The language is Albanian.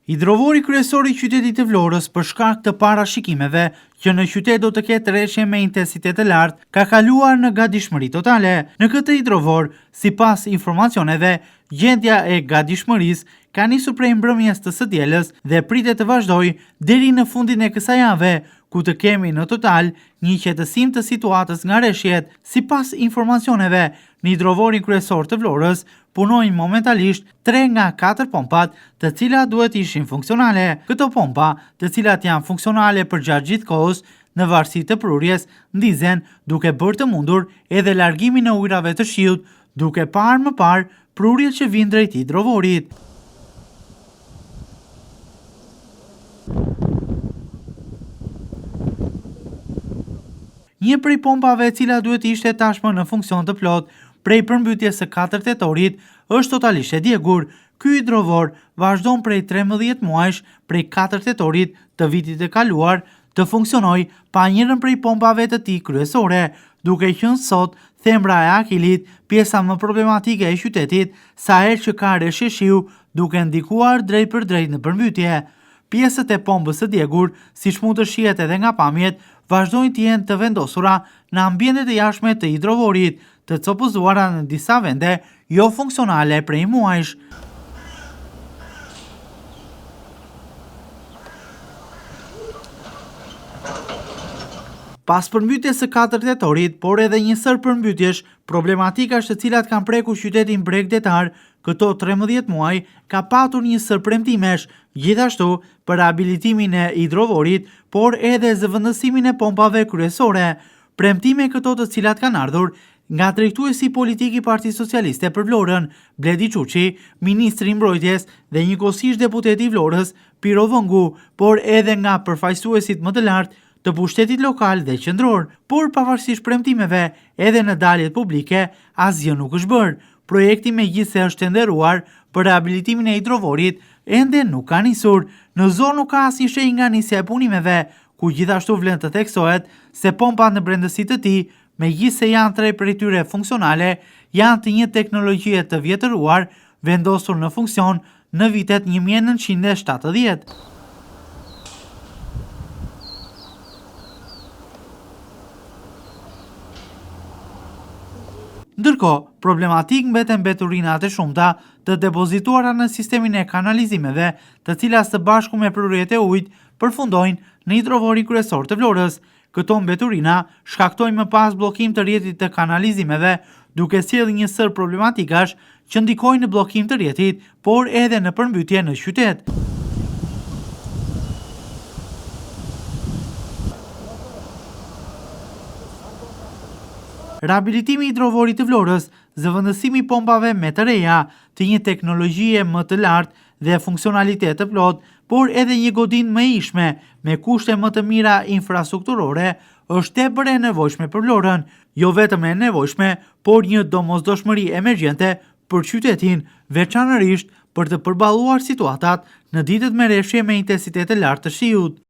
Hidrovori kryesor i qytetit të Vlorës për shkak të parashikimeve që në qytet do të ketë rreshje me intensitet të lartë, ka kaluar në gatishmëri totale. Në këtë hidrovor, sipas informacioneve, gjendja e gatishmërisë ka nisur prej mbrëmjes të së dielës dhe pritet të vazhdojë deri në fundin e kësaj jave, ku të kemi në total një qetësim të situatës nga rreshjet. Sipas informacioneve, në hidrovorin kryesor të Vlorës punojnë momentalisht 3 nga 4 pompat, të cilat duhet ishin funksionale. Këto pompa, të cilat janë funksionale për gjatë gjithë kohës, në varësi të prurjes, ndizen duke bërë të mundur edhe largimin e ujrave të shiut, duke parë më parë prurjet që vijnë drejt hidrovorit. Një prej pompave e cila duhet ishte tashmë në funksion të plot prej përmbytjes së 4 tetorit është totalisht e djegur. Ky hidrovor vazhdon prej 13 muajsh prej 4 tetorit të vitit të kaluar të funksionoj pa njërën prej pompave të tij kryesore, duke qenë sot thembra e Akilit pjesa më problematike e qytetit, sa herë që ka rreshje shiu duke ndikuar drejt për drejt në përmbytje. Pjesët e pompës së djegur, siç mund të shihet edhe nga pamjet, vazhdojnë të jenë të vendosura në ambientet e jashtme të hidrovorit, të copëzuara në disa vende jo funksionale prej muajsh. Pas përmbytjes së 4 tetorit, por edhe një sër përmbytjesh problematikash të cilat kanë prekur qytetin bregdetar këto 13 muaj, ka patur një sër premtimesh, gjithashtu për rehabilitimin e hidrovorit, por edhe zëvendësimin e pompave kryesore. Premtime këto të cilat kanë ardhur nga drejtuesi politik i Partisë Socialiste për Vlorën, Bledi Çuçi, ministri i mbrojtjes dhe njëkohësisht deputeti i Vlorës, Piro Vëngu, por edhe nga përfaqësuesit më të lartë të pushtetit lokal dhe qendror. Por pavarësisht premtimeve, edhe në daljet publike, asgjë nuk është bërë. Projekti megjithse është tenderuar për rehabilitimin e hidrovorit, ende nuk ka nisur. Në zonë nuk ka asnjë shenjë nga nisja e punimeve, ku gjithashtu vlen të theksohet se pompat në brendësi të tij, megjithse janë 3 prej tyre funksionale, janë të një teknologjie të vjetëruar, vendosur në funksion në vitet 1970. Ndërkohë, problematik mbeten mbeturinat e shumta të depozituara në sistemin e kanalizimeve, të cilat së bashku me prurjet e ujit përfundojnë në hidrovorin kryesor të Vlorës. Këto mbeturina shkaktojnë më pas bllokim të rrjetit të kanalizimeve, duke sjellë një sër problematikash që ndikojnë në bllokim të rrjetit, por edhe në përmbytje në qytet. Rehabilitimi i hidrovorit të Vlorës, zëvendësimi i pompave me të reja, të një teknologjie më të lartë dhe funksionalitet të plot, por edhe një godinë më ishme me kushte më të mira infrastrukturore, është tepër e nevojshme për Vlorën, jo vetëm e nevojshme, por një domosdoshmëri emergjente për qytetin, veçanërisht për të përballuar situatat në ditët me rreshje me intensitet të lartë të shiut.